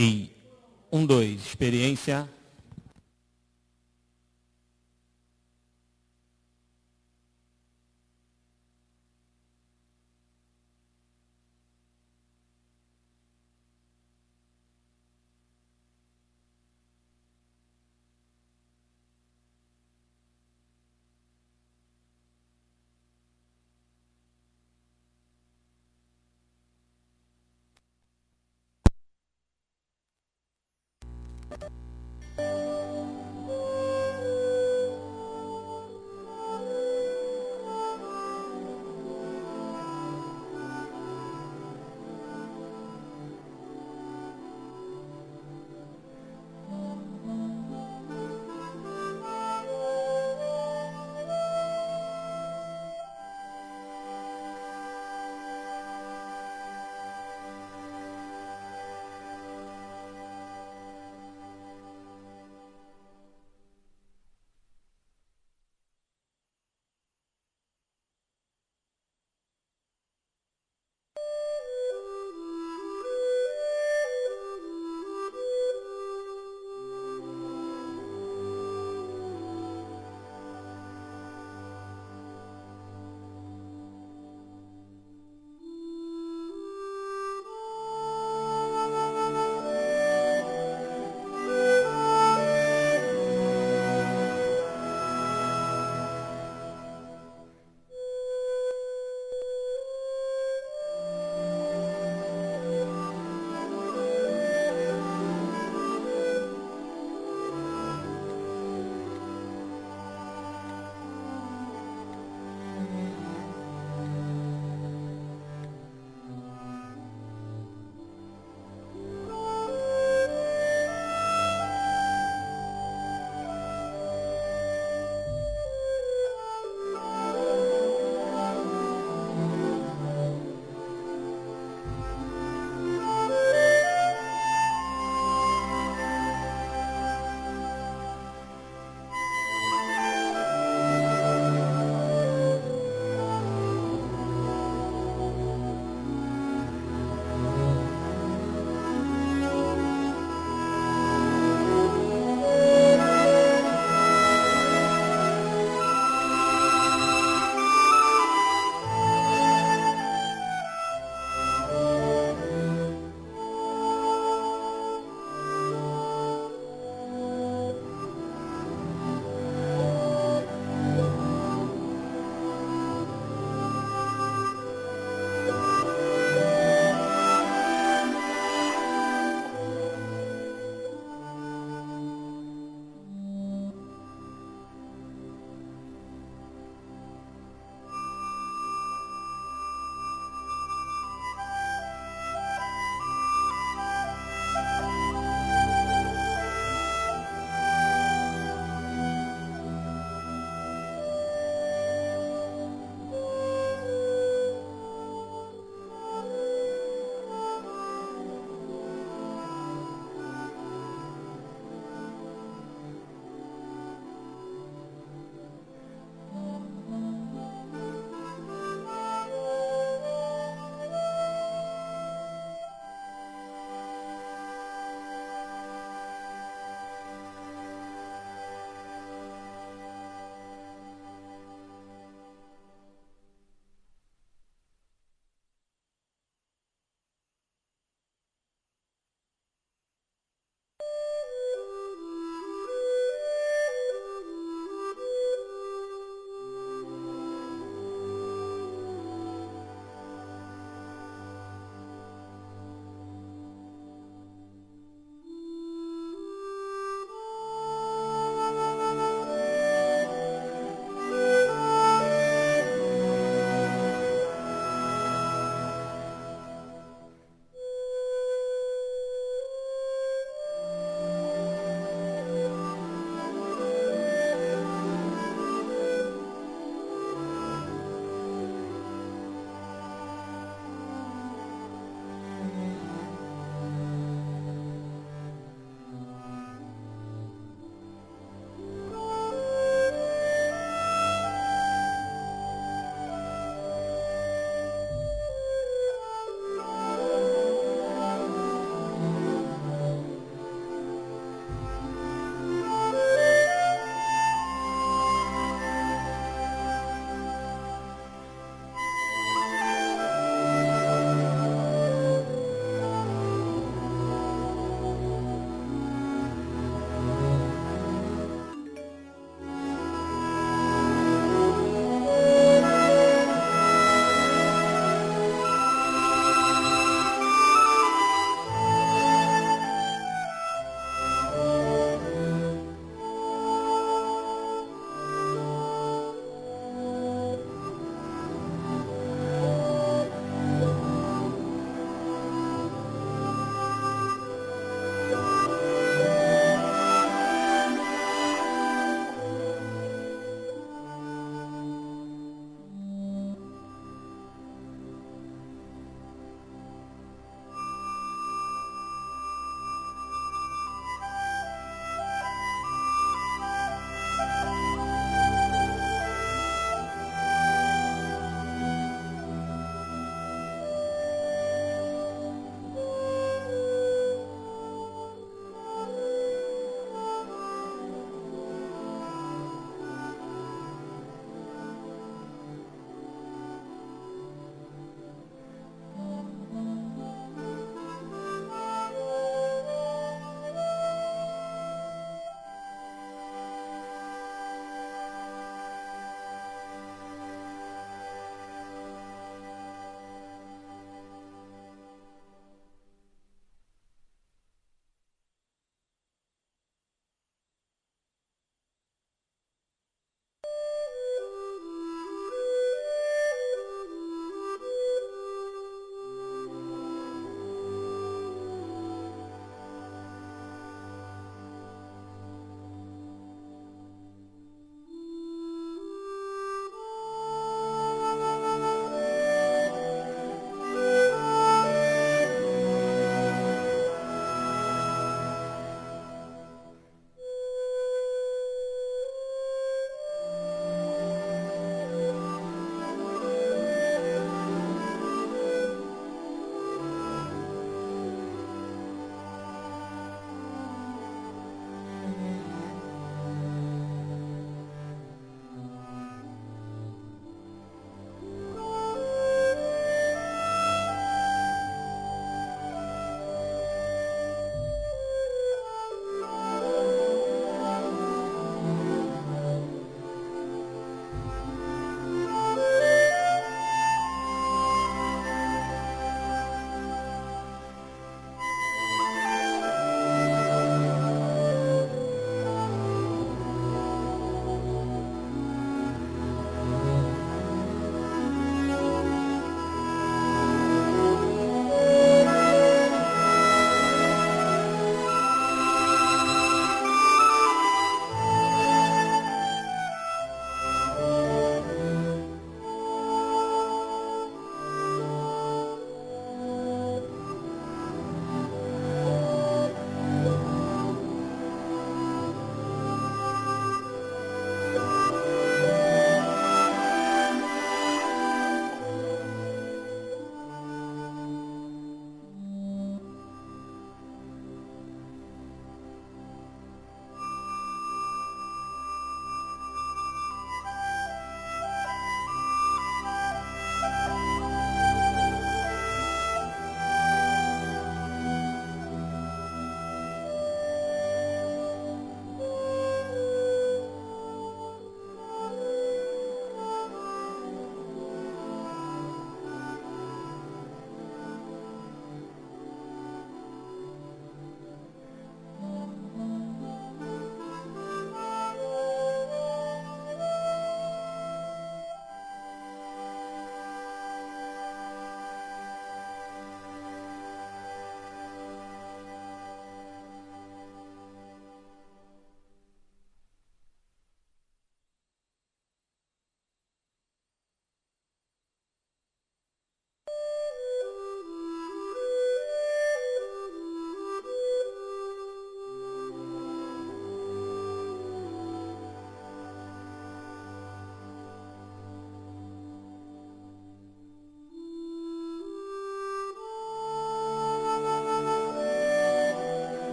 E um, dois, experiência.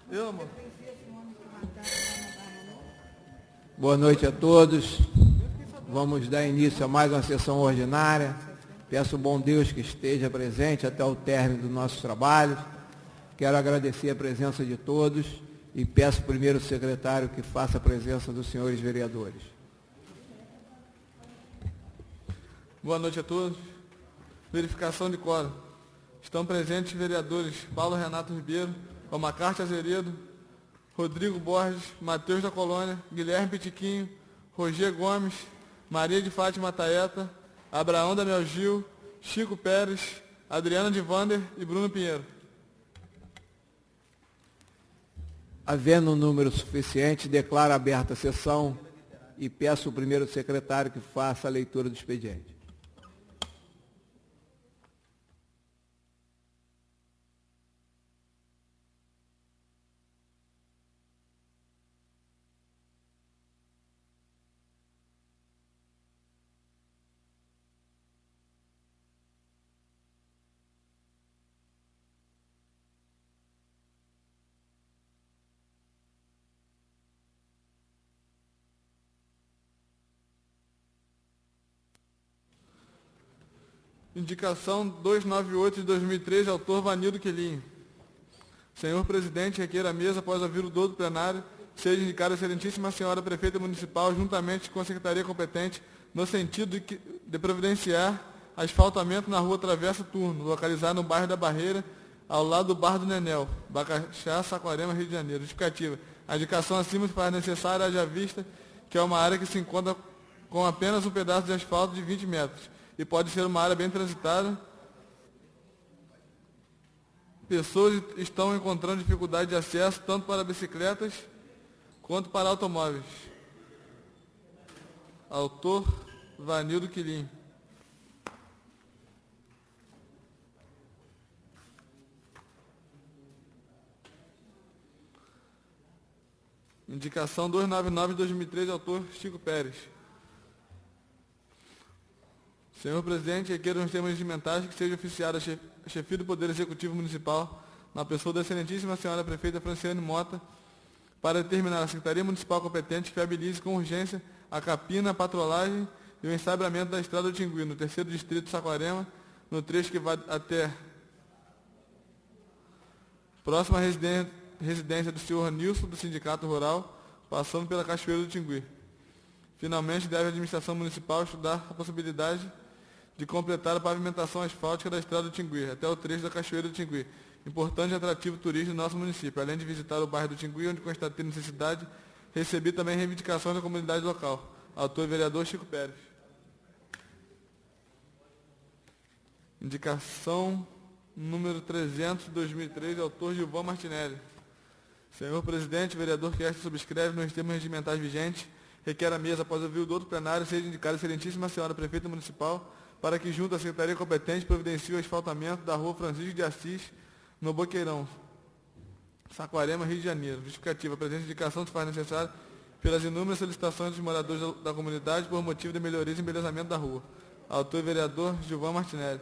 Eu, amor. Boa noite a todos. Vamos dar início a mais uma sessão ordinária. Peço ao bom Deus que esteja presente até o término do nosso trabalho. Quero agradecer a presença de todos e peço primeiro ao secretário que faça a presença dos senhores vereadores. Boa noite a todos. Verificação de quórum. Estão presentes os vereadores Paulo Renato Ribeiro, Omacarte Azeredo, Rodrigo Borges, Matheus da Colônia, Guilherme Pitiquinho, Roger Gomes, Maria de Fátima Taeta, Abraão Daniel Gil, Chico Pérez, Adriana de Vander e Bruno Pinheiro. Havendo um número suficiente, declaro aberta a sessão e peço ao primeiro secretário que faça a leitura do expediente. Indicação 298 de 2013, autor Vanildo Quilinho. Senhor presidente, requer a mesa, após ouvir o dolo do plenário, seja indicada a excelentíssima senhora prefeita municipal, juntamente com a secretaria competente, no sentido de providenciar asfaltamento na rua Travessa Turno, localizada no bairro da Barreira, ao lado do Bar do Nenel, Bacaxá, Saquarema, Rio de Janeiro. Justificativa. A indicação acima se faz necessária, haja vista que é uma área que se encontra com apenas um pedaço de asfalto de 20 metros e pode ser uma área bem transitada. Pessoas estão encontrando dificuldade de acesso tanto para bicicletas quanto para automóveis. Autor Vanildo Quilinho. Indicação 299 de 2013, autor Chico Pérez. Senhor presidente, requeiro nos termos regimentais que seja oficiada a chefia do Poder Executivo Municipal, na pessoa da excelentíssima senhora prefeita Franciane Mota, para determinar a Secretaria Municipal competente que viabilize com urgência a capina, a patrolagem e o ensabramento da estrada do Tingui, no 3º distrito de Saquarema, no trecho que vai até próxima residência do senhor Nilson, do Sindicato Rural, passando pela Cachoeira do Tingui. Finalmente, deve a administração municipal estudar a possibilidade de completar a pavimentação asfáltica da estrada do Tingui, até o trecho da Cachoeira do Tingui, importante e atrativo turístico do nosso município. Além de visitar o bairro do Tingui, onde constatei necessidade, recebi também reivindicações da comunidade local. Autor vereador Chico Pérez. Indicação número 300 de 2003, autor Gilvan Martinelli. Senhor presidente, o vereador que esta subscreve nos termos regimentais vigentes, requer a mesa, após ouvir o doutor plenário, seja indicada a excelentíssima senhora prefeita municipal, para que, junto à secretaria competente, providencie o asfaltamento da rua Francisco de Assis, no Boqueirão, Saquarema, Rio de Janeiro. Justificativa. A presente indicação se faz necessária pelas inúmeras solicitações dos moradores da comunidade por motivo de melhorias e embelezamento da rua. Autor e vereador Gilvan Martinelli.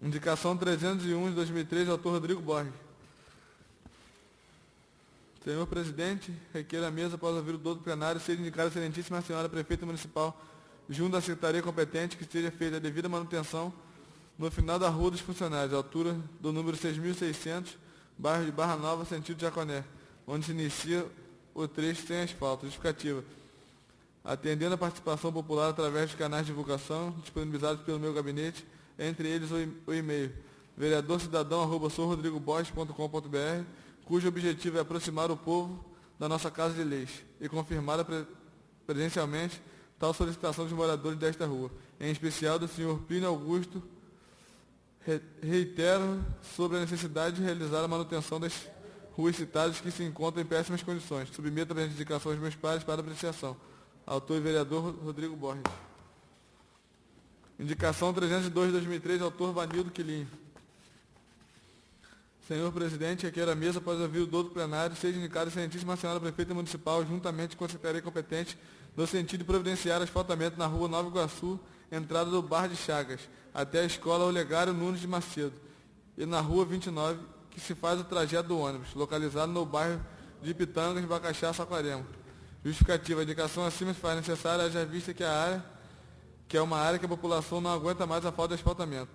Indicação 301 de 2013, autor Rodrigo Borges. Senhor presidente, requer a mesa, após ouvir o dolo do plenário, seja indicada a excelentíssima senhora prefeita municipal, junto à secretaria competente, que seja feita a devida manutenção no final da rua dos funcionários, à altura do número 6.600, bairro de Barra Nova, sentido Jaconé, onde se inicia o trecho sem asfalto. Justificativa. Atendendo a participação popular através dos canais de divulgação disponibilizados pelo meu gabinete, entre eles o e-mail vereadorcidadão@sourodrigoborges.com.br, cujo objetivo é aproximar o povo da nossa Casa de Leis e confirmar presencialmente tal solicitação dos moradores desta rua, em especial do senhor Plínio Augusto. Reitero sobre a necessidade de realizar a manutenção das ruas citadas que se encontram em péssimas condições. Submeto as indicações dos meus pares para apreciação. Autor e vereador Rodrigo Borges. Indicação 302 de 2003, autor Vanildo Quilinho. Senhor presidente, requer a mesa, após ouvir o dolo do plenário, seja indicada a excelentíssima senhora prefeita municipal, juntamente com a secretaria competente, no sentido de providenciar asfaltamento na rua Nova Iguaçu, entrada do Bar de Chagas, até a escola Olegário Nunes de Macedo, e na rua 29, que se faz o trajeto do ônibus, localizado no bairro de Pitangas, Bacaxá, Saquarema. Justificativa. A indicação acima se faz necessária, haja vista que é uma área que a população não aguenta mais a falta de asfaltamento,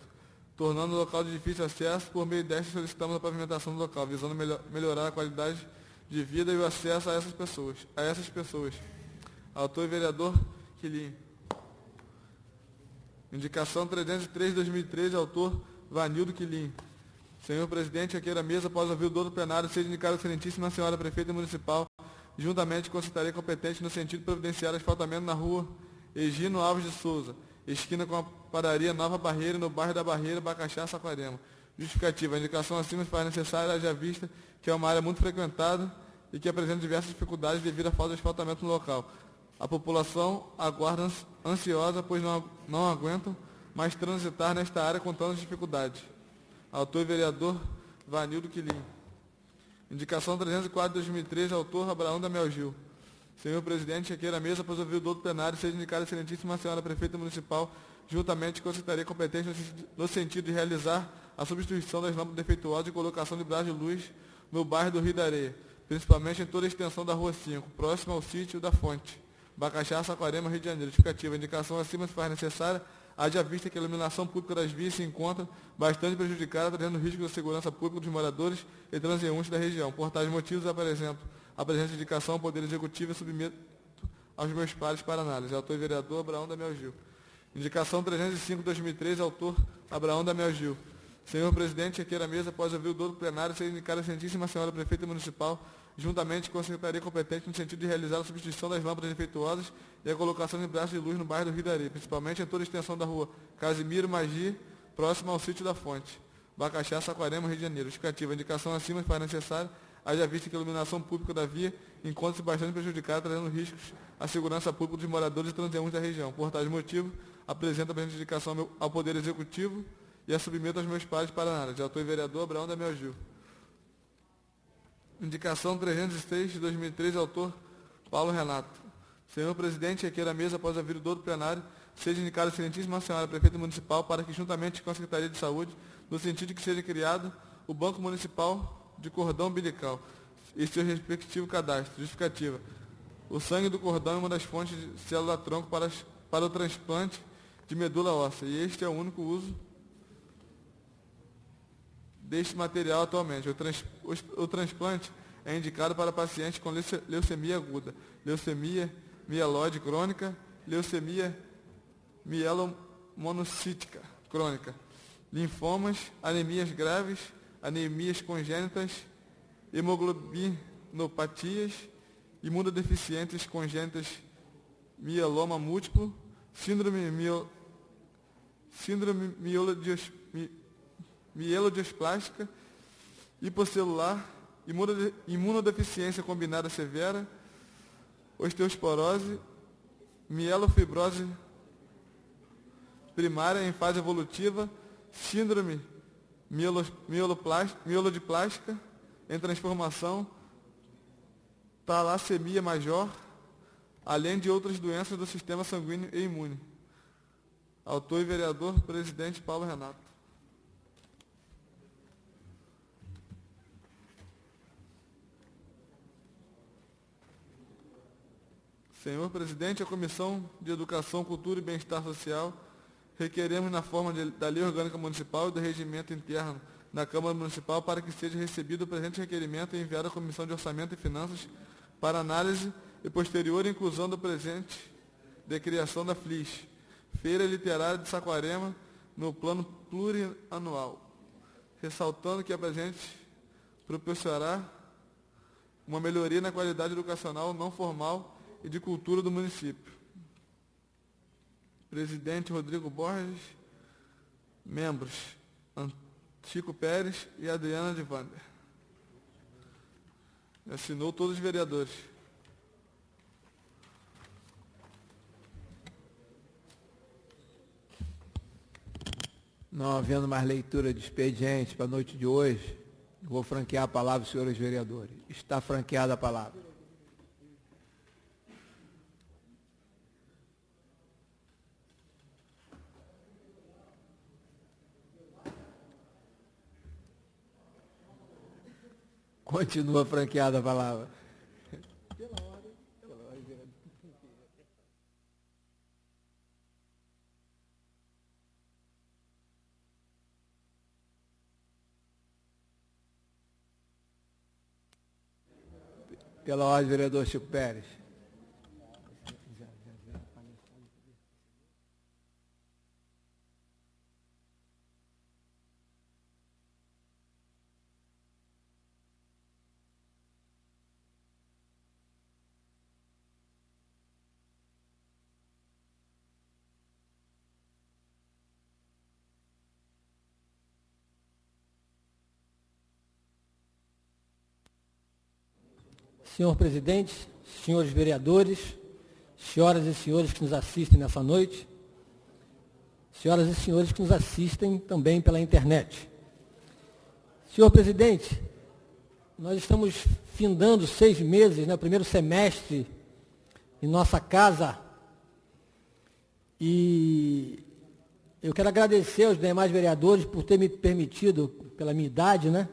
tornando o local de difícil acesso. Por meio desta, solicitamos a pavimentação do local, visando melhorar a qualidade de vida e o acesso a essas pessoas. Autor e vereador Quilim. Indicação 303 de 2013, autor Vanildo Quilim. Senhor presidente, requeiro a mesa, após ouvir o do plenário, seja indicada a excelentíssima senhora prefeita municipal, juntamente com a secretaria competente no sentido de providenciar asfaltamento na rua Egino Alves de Souza, esquina com a padaria Nova Barreira, no bairro da Barreira, Bacaxá, Saquarema. Justificativa. A indicação acima se faz necessária, haja vista que é uma área muito frequentada e que apresenta diversas dificuldades devido à falta de asfaltamento no local. A população aguarda ansiosa, pois não aguentam mais transitar nesta área com tantas dificuldades. Autor e vereador Vanildo Quilim. Indicação 304 de 2013, autor Abraão da Mel Gil. Senhor presidente, requeiro a mesa, após ouvir o do plenário, seja indicada a excelentíssima senhora prefeita municipal, juntamente com a secretaria competente no sentido de realizar a substituição das lâmpadas defeituosas e colocação de braz de luz no bairro do Rio da Areia, principalmente em toda a extensão da Rua 5, próximo ao sítio da Fonte, Bacaxá, Saquarema, Rio de Janeiro. Justificativa. A indicação acima se faz necessária, haja vista que a iluminação pública das vias se encontra bastante prejudicada, trazendo risco da segurança pública dos moradores e transeuntes da região. Por tais motivos, apresento a presente indicação ao Poder Executivo e submeto aos meus pares para análise. Autor e vereador Abraão da Mel Gil. Indicação 305 de 2013, autor Abraão da Mel Gil. Senhor presidente, requeiro a mesa, após ouvir o do plenário, seja indicada a excelentíssima senhora prefeita municipal, juntamente com a secretaria competente no sentido de realizar a substituição das lâmpadas defeituosas e a colocação de braços de luz no bairro do Rio da Areia, principalmente em toda a extensão da rua Casimiro Magi, próximo ao sítio da Fonte, Bacaxá, Saquarema, Rio de Janeiro. Justificativa. A indicação acima se faz necessária, haja vista que a iluminação pública da via encontra-se bastante prejudicada, trazendo riscos à segurança pública dos moradores e transeuntes da região. Por tais motivos, apresento a presente indicação ao Poder Executivo e a submeto aos meus pares para análise. Autor e vereador Abraão da Mel Gil. Indicação 306 de 2013, autor Paulo Renato. Senhor presidente, requeiro a mesa, após ouvir o do plenário, seja indicada a excelentíssima senhora prefeita municipal para que, juntamente com a Secretaria de Saúde, no sentido de que seja criado o Banco Municipal de Cordão Umbilical e seu respectivo cadastro. Justificativa. O sangue do cordão é uma das fontes de célula-tronco para o transplante de medula óssea, e este é o único uso deste material atualmente. O transplante é indicado para pacientes com leucemia aguda, leucemia mieloide crônica, leucemia mielomonocítica crônica, linfomas, anemias graves, anemias congênitas, hemoglobinopatias, imunodeficientes congênitas, mieloma múltiplo, síndrome mielodiasplástica, hipocelular, imunodeficiência combinada severa, osteosporose, mielofibrose primária em fase evolutiva, síndrome mielodiplástica em transformação, talassemia major, além de outras doenças do sistema sanguíneo e imune. Autor e vereador, presidente Paulo Renato. Senhor presidente, a Comissão de Educação, Cultura e Bem-Estar Social, requeremos na forma da Lei Orgânica Municipal e do Regimento Interno da Câmara Municipal para que seja recebido o presente requerimento e enviado à Comissão de Orçamento e Finanças para análise e posterior inclusão do presente de criação da FLIS, Feira Literária de Saquarema, no plano plurianual, ressaltando que a presente proporcionará uma melhoria na qualidade educacional não formal e de cultura do município. Presidente Rodrigo Borges, membros Chico Pérez e Adriana de Vander. Assinou todos os vereadores. Não havendo mais leitura de expediente para a noite de hoje, vou franquear a palavra aos senhores vereadores. Está franqueada a palavra. Continua franqueada a palavra. Pela ordem, vereador Chico Pérez. Senhor presidente, senhores vereadores, senhoras e senhores que nos assistem nessa noite, senhoras e senhores que nos assistem também pela internet. Senhor presidente, nós estamos findando 6 meses, né, o primeiro semestre em nossa casa, e eu quero agradecer aos demais vereadores por ter me permitido, pela minha idade, né,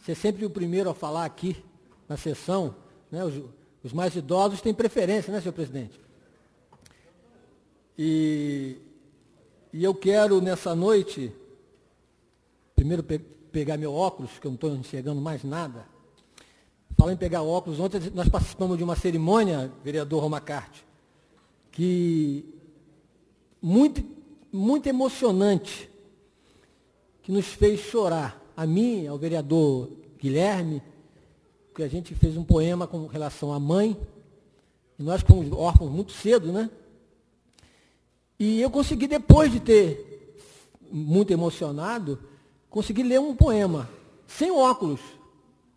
ser sempre o primeiro a falar aqui na sessão, né, os mais idosos têm preferência, né, senhor presidente? E eu quero, nessa noite, primeiro pegar meu óculos, que eu não estou enxergando mais nada. Falar em pegar óculos, ontem nós participamos de uma cerimônia, vereador Romacarte, que muito emocionante, que nos fez chorar, a mim, ao vereador Guilherme, que a gente fez um poema com relação à mãe, e nós fomos órfãos muito cedo, né? E eu consegui, depois de ter muito emocionado, consegui ler um poema, sem óculos.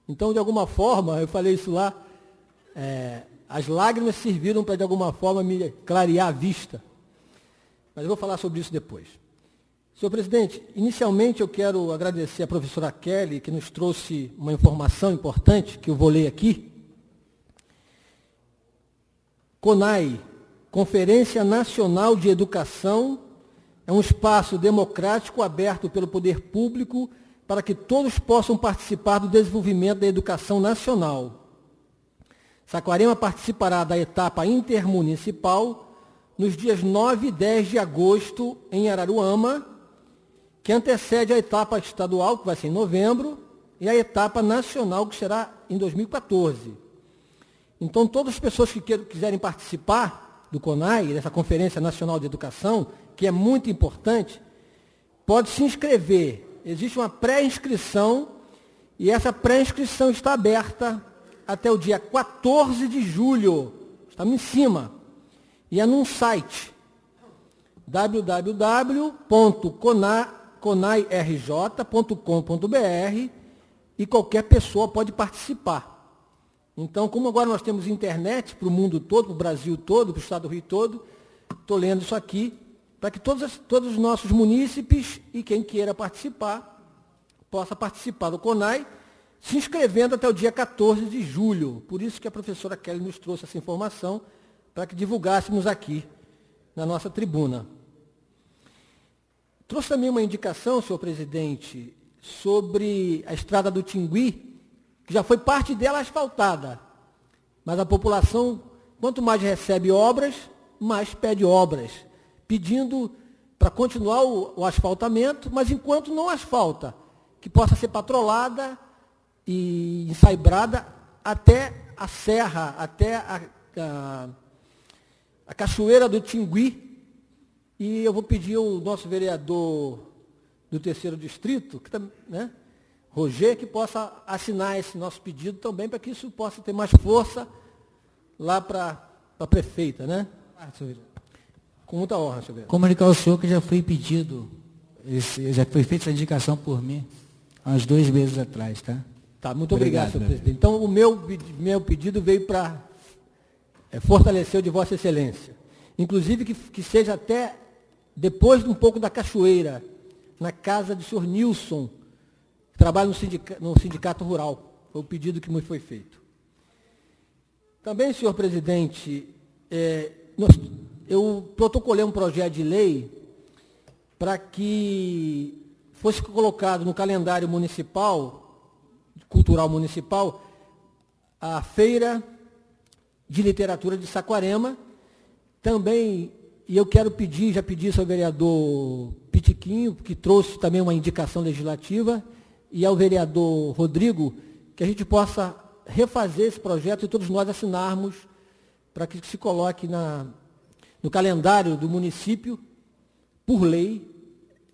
Então, de alguma forma, eu falei isso lá, as lágrimas serviram para, de alguma forma, me clarear a vista. Mas eu vou falar sobre isso depois. Senhor presidente, inicialmente eu quero agradecer à professora Kelly, que nos trouxe uma informação importante, que eu vou ler aqui. CONAI, Conferência Nacional de Educação, é um espaço democrático aberto pelo poder público para que todos possam participar do desenvolvimento da educação nacional. Saquarema participará da etapa intermunicipal nos dias 9 e 10 de agosto em Araruama, que antecede a etapa estadual, que vai ser em novembro, e a etapa nacional, que será em 2014. Então, todas as pessoas que quiserem participar do CONAI, dessa Conferência Nacional de Educação, que é muito importante, pode se inscrever. Existe uma pré-inscrição, e essa pré-inscrição está aberta até o dia 14 de julho. Estamos em cima. E é num site, www.conairj.com.br, e qualquer pessoa pode participar. Então, como agora nós temos internet para o mundo todo, para o Brasil todo, para o estado do Rio todo, estou lendo isso aqui, para que todos os nossos munícipes e quem queira participar, possa participar do CONAI, se inscrevendo até o dia 14 de julho. Por isso que a professora Kelly nos trouxe essa informação, para que divulgássemos aqui, na nossa tribuna. Trouxe também uma indicação, senhor presidente, sobre a estrada do Tingui, que já foi parte dela asfaltada. Mas a população, quanto mais recebe obras, mais pede obras, pedindo para continuar o asfaltamento, mas enquanto não asfalta, que possa ser patrolada e ensaibrada até a serra, até a Cachoeira do Tingui. E eu vou pedir ao nosso vereador do 3º Distrito, né, Roger, que possa assinar esse nosso pedido também, para que isso possa ter mais força lá para a prefeita, né? Com muita honra, senhor vereador. Comunicar ao senhor que já foi pedido, já foi feita essa indicação por mim, há uns 2 meses atrás, tá? Tá, muito obrigado, senhor presidente. Então, o meu pedido veio para fortalecer o de Vossa Excelência. Inclusive, que seja até depois de um pouco da cachoeira, na casa do senhor Nilson, que trabalha no sindicato rural. Foi o pedido que me foi feito. Também, senhor presidente, eu protocolei um projeto de lei para que fosse colocado no calendário municipal Cultural Municipal, a Feira de Literatura de Saquarema. Também, e eu quero pedir, já pedi isso ao vereador Pitiquinho, que trouxe também uma indicação legislativa, e ao vereador Rodrigo, que a gente possa refazer esse projeto e todos nós assinarmos para que se coloque no calendário do município, por lei,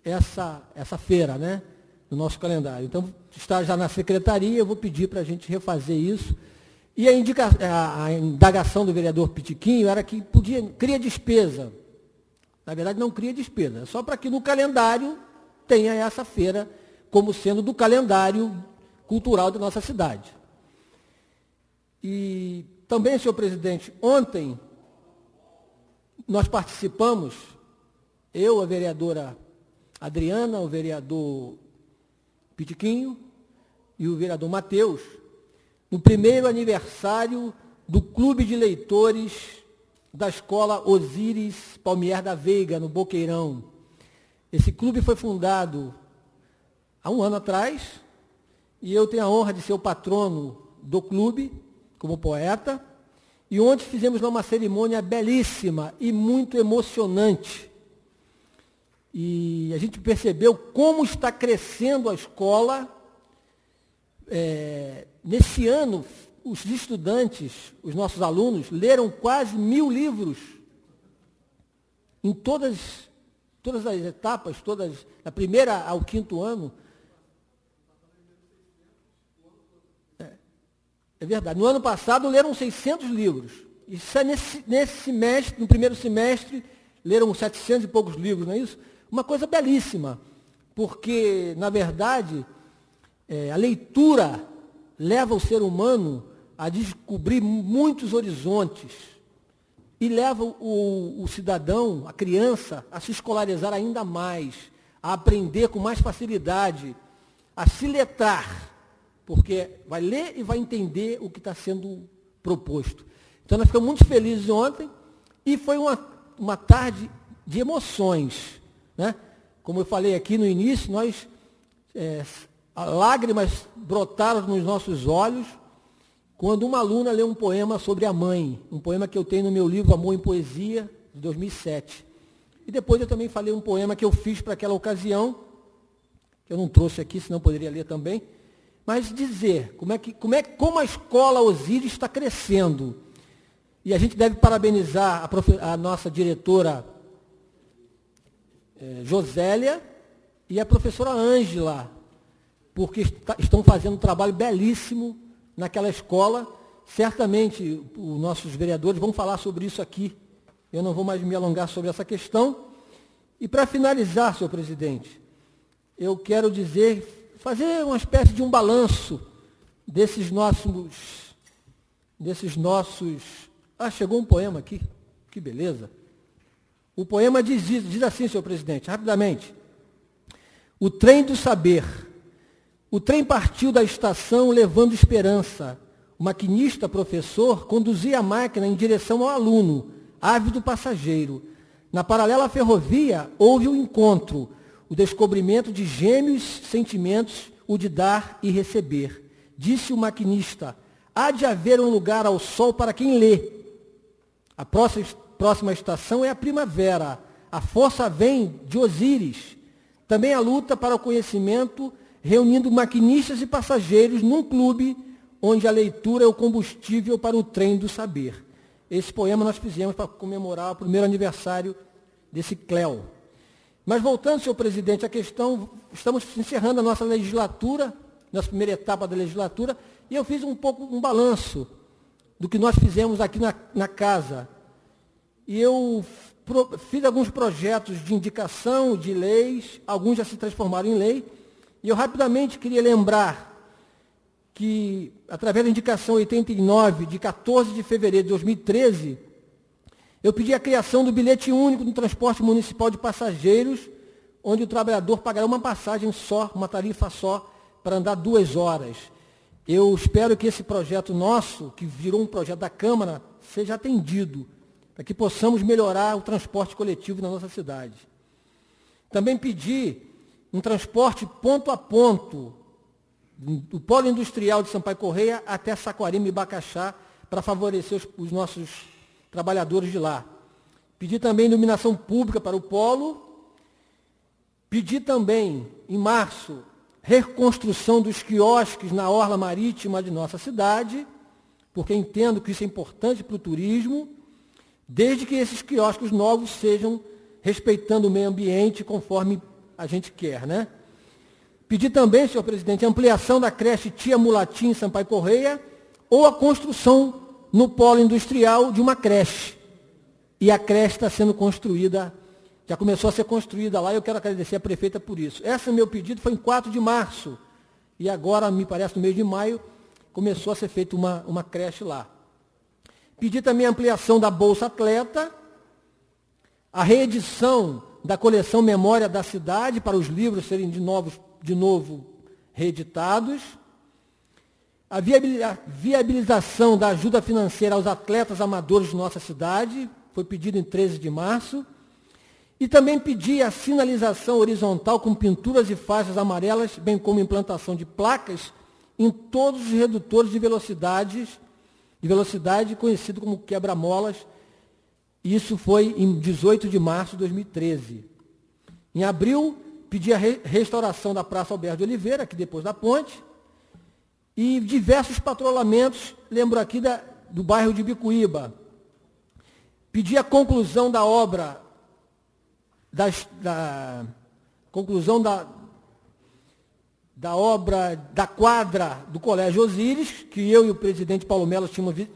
essa feira, né, no nosso calendário. Então, está já na secretaria, eu vou pedir para a gente refazer isso. E a indagação do vereador Pitiquinho era que cria despesa. Na verdade, não cria despesa, é só para que no calendário tenha essa feira como sendo do calendário cultural da nossa cidade. E também, senhor presidente, ontem nós participamos, eu, a vereadora Adriana, o vereador Pitiquinho e o vereador Matheus, no primeiro aniversário do Clube de Leitores da Escola Osíris Palmier da Veiga, no Boqueirão. Esse clube foi fundado há um ano atrás, e eu tenho a honra de ser o patrono do clube, como poeta, e ontem fizemos uma cerimônia belíssima e muito emocionante. E a gente percebeu como está crescendo a escola. Nesse ano, os estudantes, os nossos alunos, leram quase 1000 livros em todas as etapas, da primeira ao 5º ano. É verdade. No ano passado, leram 600 livros. Isso é nesse semestre, no primeiro semestre, leram 700 e poucos livros, não é isso? Uma coisa belíssima, porque, na verdade, a leitura leva o ser humano a descobrir muitos horizontes e leva o cidadão, a criança, a se escolarizar ainda mais, a aprender com mais facilidade, a se letrar, porque vai ler e vai entender o que está sendo proposto. Então, nós ficamos muito felizes ontem e foi uma tarde de emoções, né? Como eu falei aqui no início, lágrimas brotaram nos nossos olhos quando uma aluna leu um poema sobre a mãe, um poema que eu tenho no meu livro Amor em Poesia, de 2007. E depois eu também falei um poema que eu fiz para aquela ocasião, que eu não trouxe aqui, senão eu poderia ler também, mas dizer como a escola Osíris está crescendo. E a gente deve parabenizar a nossa diretora Josélia e a professora Ângela, porque estão fazendo um trabalho belíssimo naquela escola. Certamente os nossos vereadores vão falar sobre isso aqui. Eu não vou mais me alongar sobre essa questão. E para finalizar, senhor presidente, eu quero fazer uma espécie de um balanço desses nossos... chegou um poema aqui, que beleza. O poema diz assim, senhor presidente, rapidamente. O trem do saber. O trem partiu da estação levando esperança. O maquinista, professor, conduzia a máquina em direção ao aluno, ávido passageiro. Na paralela ferrovia, houve um encontro, o descobrimento de gêmeos sentimentos, o de dar e receber. Disse o maquinista, há de haver um lugar ao sol para quem lê. A próxima estação é a primavera. A força vem de Osíris. Também a luta para o conhecimento, reunindo maquinistas e passageiros num clube onde a leitura é o combustível para o trem do saber. Esse poema nós fizemos para comemorar o primeiro aniversário desse CLEO. Mas voltando, senhor presidente, à questão, estamos encerrando a nossa legislatura, nossa primeira etapa da legislatura, e eu fiz um balanço do que nós fizemos aqui na casa. E eu fiz alguns projetos de indicação de leis, alguns já se transformaram em lei, e eu rapidamente queria lembrar que, através da indicação 89, de 14 de fevereiro de 2013, eu pedi a criação do bilhete único no transporte municipal de passageiros, onde o trabalhador pagará uma passagem só, uma tarifa só, para andar 2 horas. Eu espero que esse projeto nosso, que virou um projeto da Câmara, seja atendido, para que possamos melhorar o transporte coletivo na nossa cidade. Também pedi um transporte ponto a ponto do polo industrial de Sampaio Corrêa até Saquarema e Bacaxá, para favorecer os nossos trabalhadores de lá. Pedi também iluminação pública para o polo. Pedi também, em março, reconstrução dos quiosques na orla marítima de nossa cidade, porque entendo que isso é importante para o turismo, desde que esses quiosques novos sejam respeitando o meio ambiente conforme a gente quer, né? Pedi também, senhor presidente, a ampliação da creche Tia Mulatim em Sampaio Corrêa ou a construção no polo industrial de uma creche. E a creche está sendo construída, já começou a ser construída lá, e eu quero agradecer a prefeita por isso. Esse meu pedido foi em 4 de março, e agora, me parece, no mês de maio, começou a ser feita uma creche lá. Pedi também a ampliação da Bolsa Atleta, a reedição da coleção Memória da Cidade, para os livros serem de novo reeditados, a viabilização da ajuda financeira aos atletas amadores de nossa cidade, foi pedido em 13 de março, e também pedi a sinalização horizontal com pinturas e faixas amarelas, bem como implantação de placas em todos os redutores de velocidade conhecido como quebra-molas. Isso foi em 18 de março de 2013. Em abril, pedi a restauração da Praça Alberto de Oliveira, aqui depois da ponte, e diversos patrulhamentos, lembro aqui do bairro de Bicuíba. Pedi a conclusão da obra, da quadra do Colégio Osíris, que eu e o presidente Paulo Melo tínhamos, eu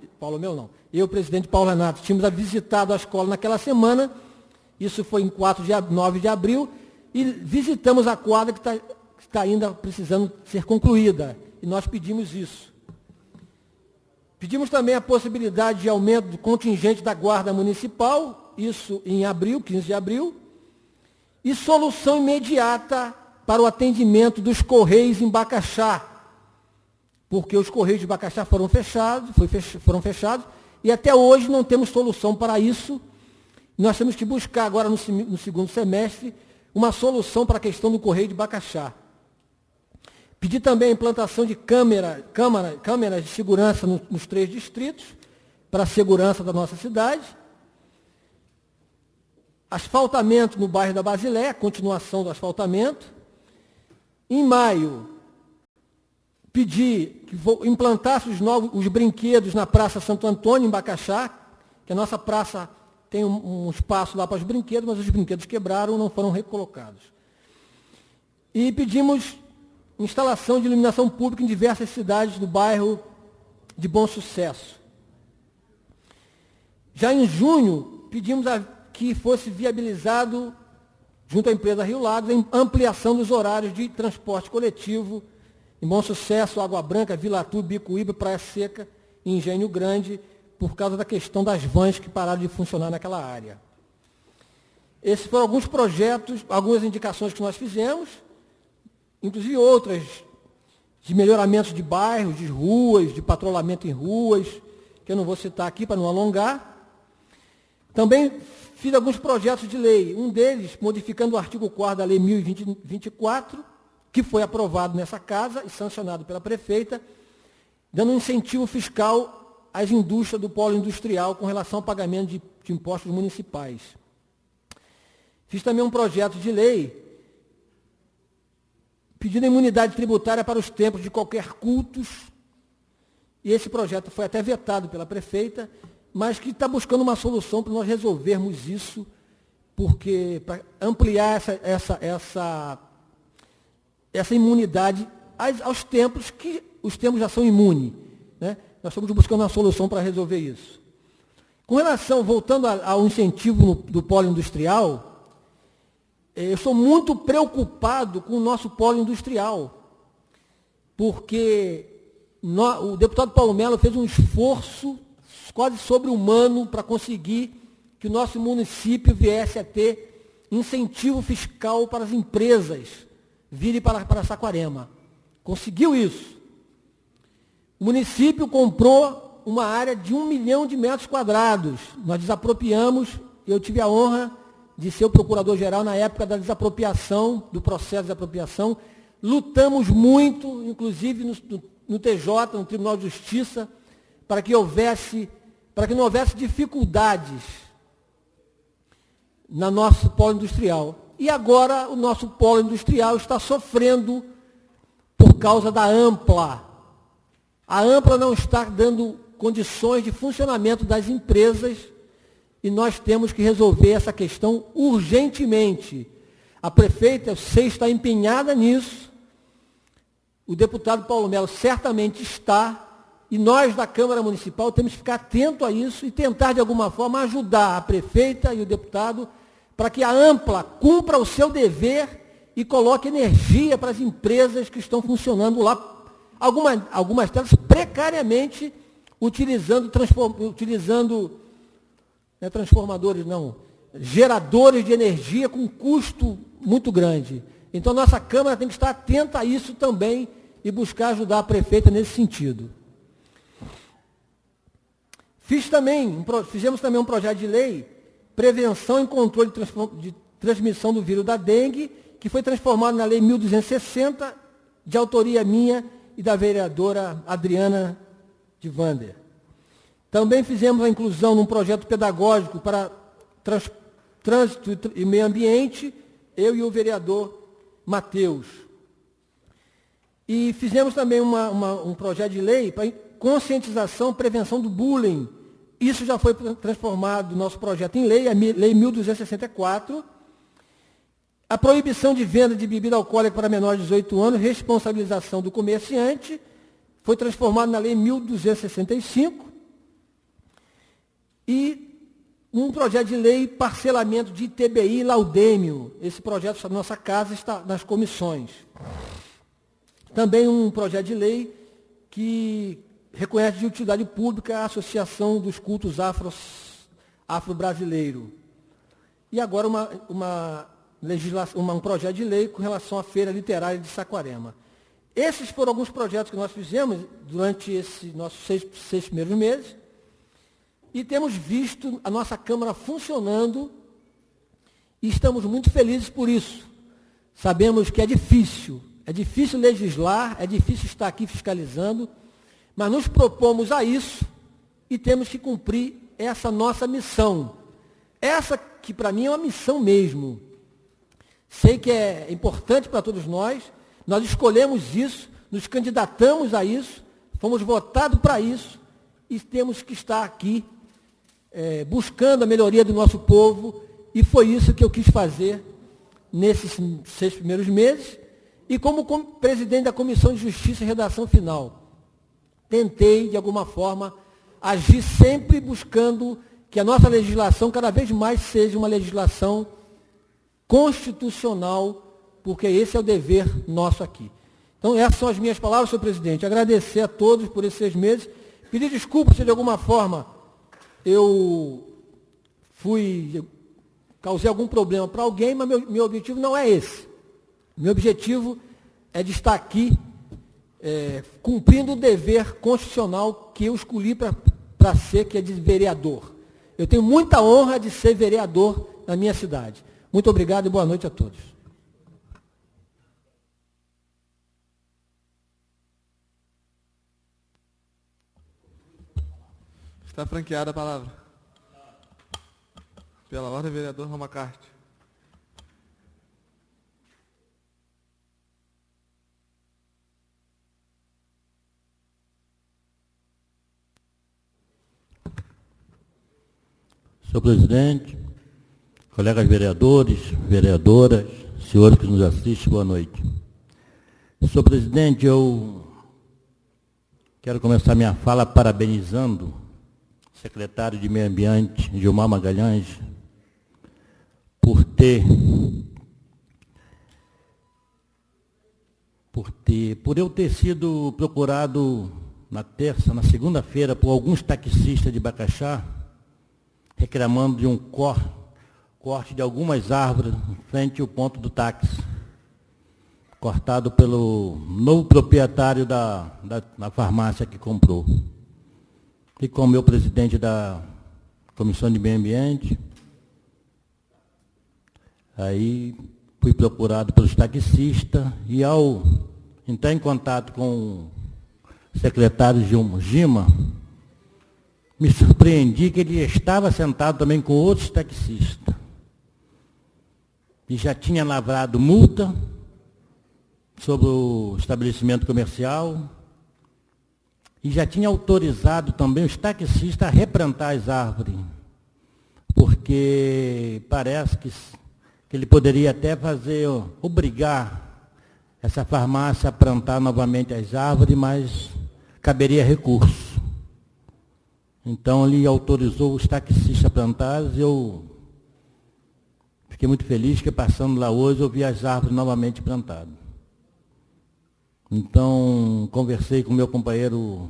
e o presidente Paulo Renato tínhamos visitado a escola naquela semana, isso foi em 9 de abril, e visitamos a quadra que está ainda precisando ser concluída, e nós pedimos isso. Pedimos também a possibilidade de aumento do contingente da Guarda Municipal, isso em abril, 15 de abril, e solução imediata para o atendimento dos Correios em Bacaxá, porque os Correios de Bacaxá foram fechados, e até hoje não temos solução para isso. Nós temos que buscar agora no segundo semestre uma solução para a questão do Correio de Bacaxá. Pedi também a implantação de câmeras de segurança nos 3 distritos, para a segurança da nossa cidade. Asfaltamento no bairro da Basileia, continuação do asfaltamento. Em maio, pedi que implantasse os brinquedos na Praça Santo Antônio, em Bacaxá, que a nossa praça tem um espaço lá para os brinquedos, mas os brinquedos quebraram, não foram recolocados. E pedimos instalação de iluminação pública em diversas cidades do bairro de Bom Sucesso. Já em junho, pedimos que fosse viabilizado, junto à empresa Rio Lagos, a ampliação dos horários de transporte coletivo em Bom Sucesso, Água Branca, Vila Artur, Bicuíba, Praia Seca e Engenho Grande, por causa da questão das vans que pararam de funcionar naquela área. Esses foram alguns projetos, algumas indicações que nós fizemos, inclusive outras de melhoramentos de bairros, de ruas, de patrulhamento em ruas, que eu não vou citar aqui para não alongar. Também fiz alguns projetos de lei, um deles modificando o artigo 4º da Lei 1024, que foi aprovado nessa casa e sancionado pela prefeita, dando um incentivo fiscal às indústrias do polo industrial com relação ao pagamento de impostos municipais. Fiz também um projeto de lei pedindo imunidade tributária para os templos de qualquer cultos, e esse projeto foi até vetado pela prefeita, mas que está buscando uma solução para nós resolvermos isso, porque para ampliar essa imunidade aos templos, que os templos já são imunes, né? Nós estamos buscando uma solução para resolver isso. Com relação, voltando ao incentivo do polo industrial, eu estou muito preocupado com o nosso polo industrial, porque o deputado Paulo Melo fez um esforço quase sobre-humano para conseguir que o nosso município viesse a ter incentivo fiscal para as empresas virem para Saquarema. Conseguiu isso. O município comprou uma área de 1 milhão de metros quadrados. Nós desapropriamos, eu tive a honra de ser o procurador-geral na época da desapropriação, do processo de desapropriação, lutamos muito, inclusive no TJ, no Tribunal de Justiça, para que não houvesse dificuldades no nosso polo industrial. E agora o nosso polo industrial está sofrendo por causa da ANPLA. A ANPLA não está dando condições de funcionamento das empresas e nós temos que resolver essa questão urgentemente. A prefeita, eu sei, está empenhada nisso. O deputado Paulo Melo certamente está. E nós da Câmara Municipal temos que ficar atento a isso e tentar, de alguma forma, ajudar a prefeita e o deputado para que a ANPLA cumpra o seu dever e coloque energia para as empresas que estão funcionando lá, algumas delas precariamente, utilizando geradores de energia com custo muito grande. Então, nossa Câmara tem que estar atenta a isso também e buscar ajudar a prefeita nesse sentido. Fizemos também um projeto de lei, prevenção e controle de transmissão do vírus da dengue, que foi transformado na Lei 1260, de autoria minha e da vereadora Adriana de Vander. Também fizemos a inclusão num projeto pedagógico para trânsito e meio ambiente, eu e o vereador Matheus. E fizemos também um projeto de lei para conscientização e prevenção do bullying. Isso já foi transformado no nosso projeto em lei, a Lei 1264. A proibição de venda de bebida alcoólica para menores de 18 anos, responsabilização do comerciante, foi transformado na Lei 1265. E um projeto de lei, parcelamento de ITBI e laudêmio. Esse projeto da nossa casa está nas comissões. Também um projeto de lei que reconhece de utilidade pública a Associação dos Cultos Afro-Brasileiro. E agora um projeto de lei com relação à Feira Literária de Saquarema. Esses foram alguns projetos que nós fizemos durante esses nossos seis primeiros meses e temos visto a nossa Câmara funcionando e estamos muito felizes por isso. Sabemos que é difícil legislar, é difícil estar aqui fiscalizando, mas nos propomos a isso e temos que cumprir essa nossa missão. Essa que para mim é uma missão mesmo. Sei que é importante para todos nós escolhemos isso, nos candidatamos a isso, fomos votados para isso e temos que estar aqui buscando a melhoria do nosso povo e foi isso que eu quis fazer nesses 6 primeiros meses e como presidente da Comissão de Justiça e Redação Final. Tentei, de alguma forma, agir sempre buscando que a nossa legislação cada vez mais seja uma legislação constitucional, porque esse é o dever nosso aqui. Então, essas são as minhas palavras, senhor presidente. Agradecer a todos por esses 6 meses. Pedir desculpa se de alguma forma eu causei algum problema para alguém, mas meu objetivo não é esse. Meu objetivo é de estar aqui cumprindo o dever constitucional que eu escolhi para ser, que é de vereador. Eu tenho muita honra de ser vereador na minha cidade. Muito obrigado e boa noite a todos. Está franqueada a palavra. Pela ordem, vereador Romacarte. Senhor presidente, colegas vereadores, vereadoras, senhores que nos assistem, boa noite. Senhor presidente, eu quero começar minha fala parabenizando o secretário de Meio Ambiente, Gilmar Magalhães, por eu ter sido procurado na segunda-feira, por alguns taxistas de Bacaxá, reclamando de um corte de algumas árvores em frente ao ponto do táxi, cortado pelo novo proprietário da farmácia que comprou. E como meu presidente da Comissão de Meio Ambiente, aí fui procurado pelos taxistas e ao entrar em contato com o secretário Gima, me surpreendi que ele estava sentado também com outros taxistas. E já tinha lavrado multa sobre o estabelecimento comercial e já tinha autorizado também os taxistas a replantar as árvores, porque parece que ele poderia até obrigar essa farmácia a plantar novamente as árvores, mas caberia recurso. Então ele autorizou os taxistas a plantar e eu fiquei muito feliz que passando lá hoje eu vi as árvores novamente plantadas. Então, conversei com meu companheiro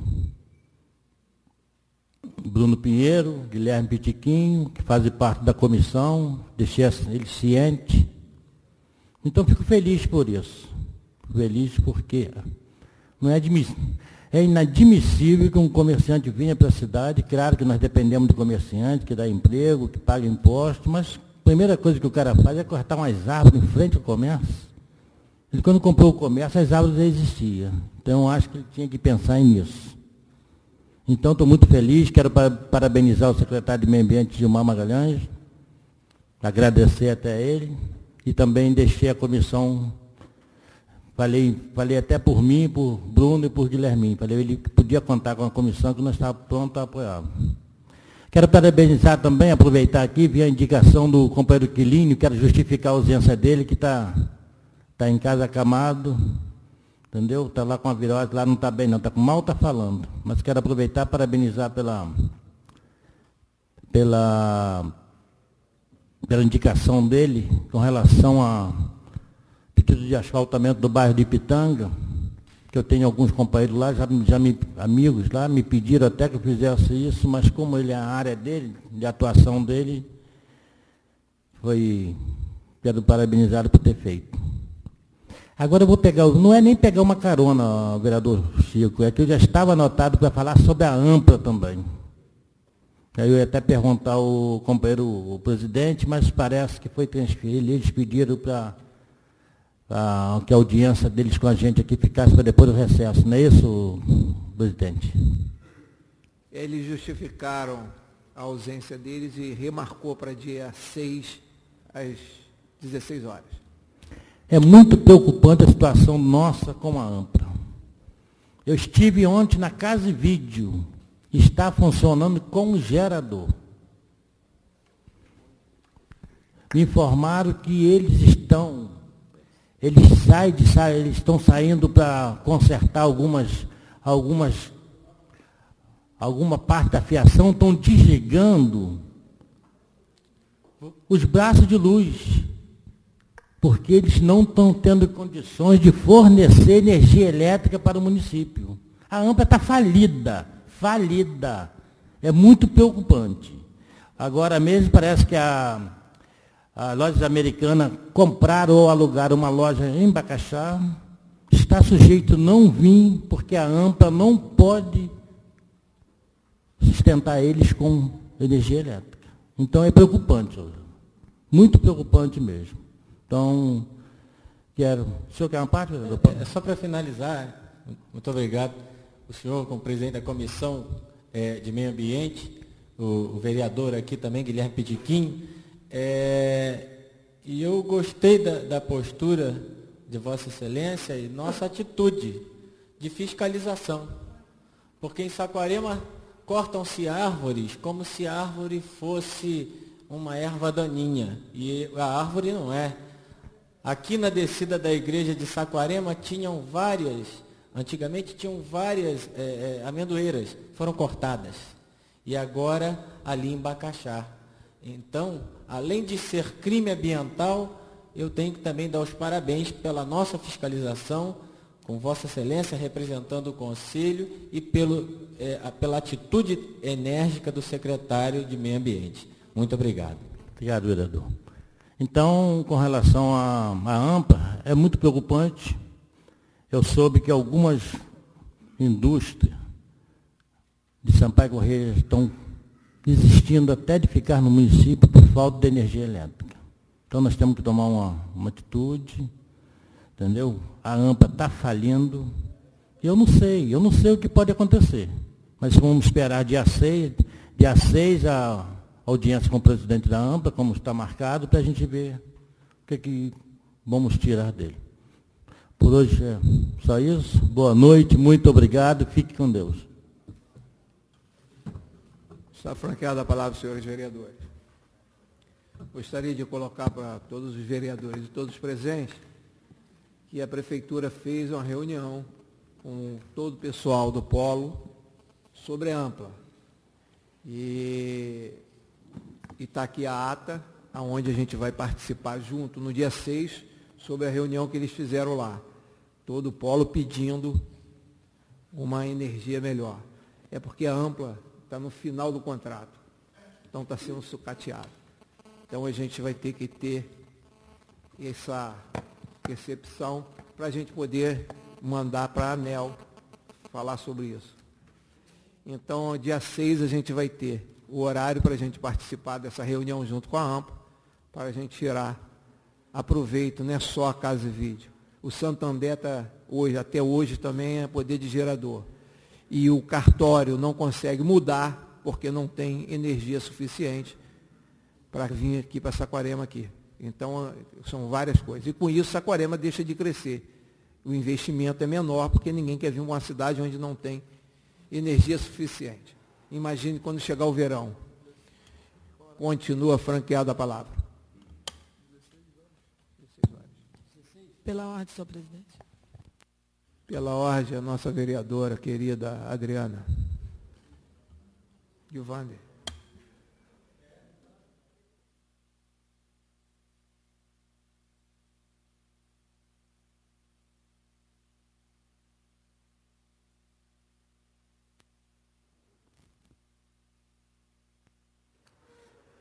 Bruno Pinheiro, Guilherme Pitiquinho, que fazem parte da comissão, deixei ele ciente. Então, fico feliz por isso. Feliz porque não é inadmissível que um comerciante venha para a cidade. Claro que nós dependemos do comerciante, que dá emprego, que paga imposto, mas a primeira coisa que o cara faz é cortar umas árvores em frente ao comércio. Ele, quando comprou o comércio, as árvores já existiam. Então, eu acho que ele tinha que pensar nisso. Então, estou muito feliz, quero parabenizar o secretário de Meio Ambiente, Gilmar Magalhães, agradecer até ele, e também deixei a comissão, falei até por mim, por Bruno e por Guilherme, falei ele que podia contar com a comissão, que nós estávamos prontos a apoiar. Quero parabenizar também, aproveitar aqui, vi a indicação do companheiro Quilínio, quero justificar a ausência dele, que está em casa acamado, entendeu? Está lá com a virose, lá não está bem não, mal está falando. Mas quero aproveitar e parabenizar pela indicação dele com relação a pedido de asfaltamento do bairro de Ipitanga, que eu tenho alguns companheiros lá, amigos lá, me pediram até que eu fizesse isso, mas como ele é a área dele, de atuação dele, quero parabenizá-lo por ter feito. Agora eu vou não é nem pegar uma carona, vereador Chico, é que eu já estava anotado para falar sobre a AMPLA também. Aí eu ia até perguntar ao companheiro, o presidente, mas parece que foi transferido, eles pediram para que a audiência deles com a gente aqui ficasse para depois do recesso, não é isso, presidente? Eles justificaram a ausência deles e remarcou para dia 6, às 16 horas. É muito preocupante a situação nossa com a AMPLA. Eu estive ontem na Casa e Vídeo, está funcionando com gerador. Me informaram que eles estão saindo para consertar alguma parte da fiação, estão desligando os braços de luz, porque eles não estão tendo condições de fornecer energia elétrica para o município. A AMPLA está falida. É muito preocupante. Agora mesmo parece que a lojas americanas compraram ou alugaram uma loja em Bacaxá, está sujeito a não vir, porque a AMPLA não pode sustentar eles com energia elétrica. Então é preocupante, muito preocupante mesmo. Então, o senhor quer uma parte? Só para finalizar, muito obrigado, o senhor como presidente da Comissão de Meio Ambiente, o vereador aqui também, Guilherme Pitiquinho, e eu gostei da postura de Vossa Excelência e nossa atitude de fiscalização, porque em Saquarema cortam-se árvores como se a árvore fosse uma erva daninha, e a árvore não é. Aqui na descida da igreja de Saquarema antigamente tinham várias amendoeiras, foram cortadas. E agora ali em Bacaxá. Então, além de ser crime ambiental, eu tenho que também dar os parabéns pela nossa fiscalização, com Vossa Excelência representando o Conselho e pela atitude enérgica do secretário de Meio Ambiente. Muito obrigado. Obrigado, vereador. Então, com relação à AMPLA, é muito preocupante. Eu soube que algumas indústrias de Sampaio Corrêa estão desistindo até de ficar no município por falta de energia elétrica. Então nós temos que tomar uma atitude, entendeu? A AMPA está falindo. Eu não sei o que pode acontecer. Mas vamos esperar dia 6 a audiência com o presidente da AMPA, como está marcado, para a gente ver o que vamos tirar dele. Por hoje é só isso. Boa noite, muito obrigado, fique com Deus. Está franqueada a palavra, senhores vereadores. Gostaria de colocar para todos os vereadores e todos os presentes que a Prefeitura fez uma reunião com todo o pessoal do Polo sobre a AMPA. E está aqui a ata, onde a gente vai participar junto no dia 6, sobre a reunião que eles fizeram lá. Todo o Polo pedindo uma energia melhor. É porque a AMPA está no final do contrato, então está sendo sucateado. Então a gente vai ter que ter essa percepção para a gente poder mandar para a ANEEL falar sobre isso. Então, dia 6 a gente vai ter o horário para a gente participar dessa reunião junto com a AMPA, para a gente tirar aproveito, não é só a casa e vídeo. O Santander até hoje também é poder de gerador. E o cartório não consegue mudar porque não tem energia suficiente para vir aqui para Saquarema aqui. Então, são várias coisas. E com isso, Saquarema deixa de crescer. O investimento é menor porque ninguém quer vir para uma cidade onde não tem energia suficiente. Imagine quando chegar o verão. Continua franqueada a palavra. Pela ordem, senhor presidente. Pela ordem, a nossa vereadora querida Adriana. Giovanni.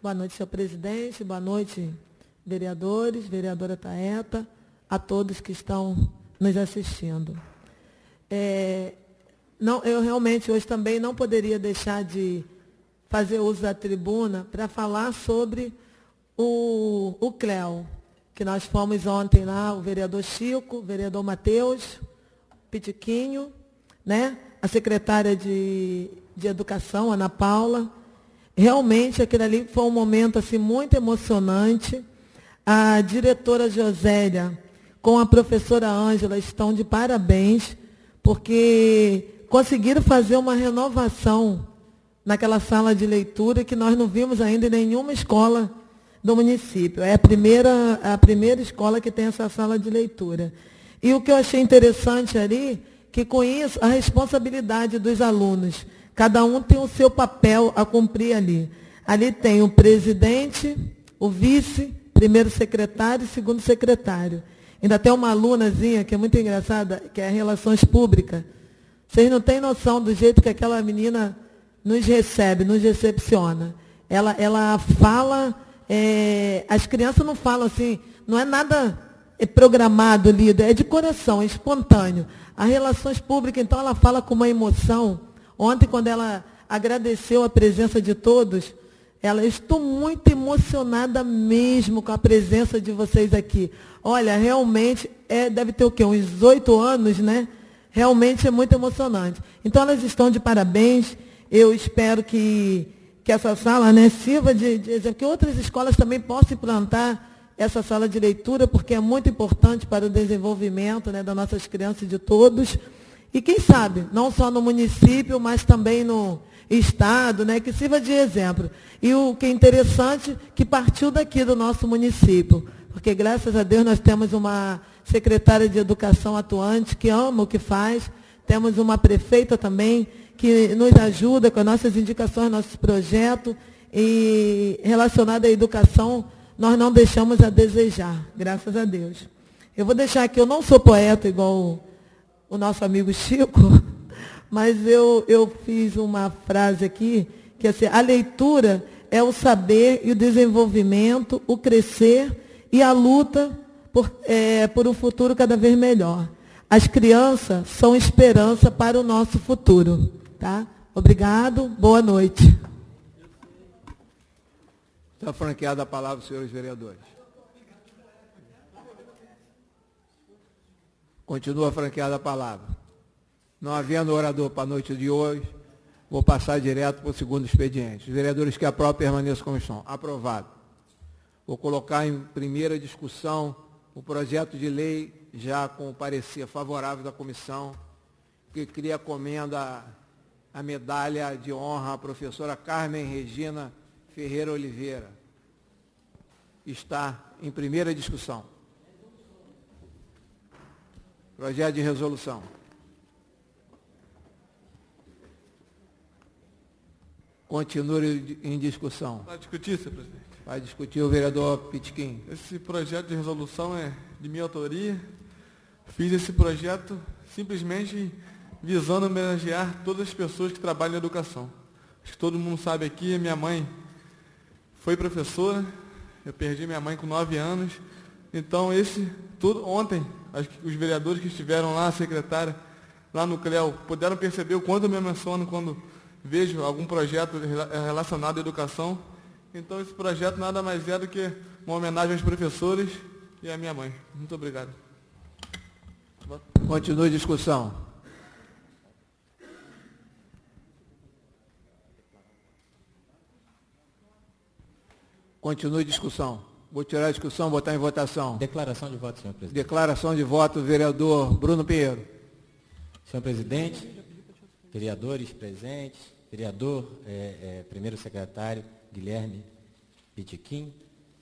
Boa noite, senhor presidente. Boa noite, vereadores, vereadora Taeta, a todos que estão nos assistindo. Eu realmente hoje também não poderia deixar de fazer uso da tribuna para falar sobre o CLEO, que nós fomos ontem lá, o vereador Chico, o vereador Matheus, Pitiquinho, né? A secretária de Educação, Ana Paula. Realmente, aquele ali foi um momento assim, muito emocionante. A diretora Josélia com a professora Ângela estão de parabéns, porque conseguiram fazer uma renovação naquela sala de leitura que nós não vimos ainda em nenhuma escola do município. É a primeira escola que tem essa sala de leitura. E o que eu achei interessante ali, que com isso a responsabilidade dos alunos, cada um tem o seu papel a cumprir ali. Ali tem o presidente, o vice, primeiro secretário e segundo secretário. Ainda tem uma alunazinha que é muito engraçada, que é Relações Públicas. Vocês não têm noção do jeito que aquela menina nos recebe, nos recepciona. Ela fala, as crianças não falam assim, não é nada programado, lido, é de coração, é espontâneo. A Relações Públicas, então, ela fala com uma emoção. Ontem, quando ela agradeceu a presença de todos, estou muito emocionada mesmo com a presença de vocês aqui. Olha, realmente, deve ter o quê? Uns 8 anos, né? Realmente é muito emocionante. Então, elas estão de parabéns. Eu espero que essa sala, né, sirva de exemplo, que outras escolas também possam implantar essa sala de leitura, porque é muito importante para o desenvolvimento, né, das nossas crianças e de todos. E quem sabe, não só no município, mas também no estado, né, que sirva de exemplo. E o que é interessante, que partiu daqui do nosso município, porque graças a Deus nós temos uma secretária de educação atuante que ama o que faz, temos uma prefeita também que nos ajuda com as nossas indicações, nossos projetos, e relacionado à educação, nós não deixamos a desejar, graças a Deus. Eu vou deixar aqui, eu não sou poeta igual o nosso amigo Chico, mas eu fiz uma frase aqui, que é assim, a leitura é o saber e o desenvolvimento, o crescer e a luta por um futuro cada vez melhor. As crianças são esperança para o nosso futuro. Tá? Obrigado, boa noite. Está franqueada a palavra, senhores vereadores. Continua franqueada a palavra. Não havendo orador para a noite de hoje, vou passar direto para o segundo expediente. Os vereadores que aprovam permaneçam como estão. Aprovado. Vou colocar em primeira discussão o projeto de lei, já com o parecer favorável da comissão, que cria comenda a medalha de honra à professora Carmen Regina Ferreira Oliveira. Está em primeira discussão. Projeto de resolução. Continue em discussão. Para discutir, senhor presidente. Vai discutir o vereador Pitkin. Esse projeto de resolução é de minha autoria. Fiz esse projeto simplesmente visando homenagear todas as pessoas que trabalham na educação. Acho que todo mundo sabe aqui, minha mãe foi professora, eu perdi minha mãe com 9 anos. Então, ontem, acho que os vereadores que estiveram lá, a secretária, lá no CLEO, puderam perceber o quanto eu me emociono quando vejo algum projeto relacionado à educação. Então, esse projeto nada mais é do que uma homenagem aos professores e à minha mãe. Muito obrigado. Continue a discussão. Continue a discussão. Vou tirar a discussão, botar em votação. Declaração de voto, senhor presidente. Declaração de voto, vereador Bruno Pinheiro. Senhor presidente, vereadores presentes, vereador, primeiro secretário, Guilherme Pitkin,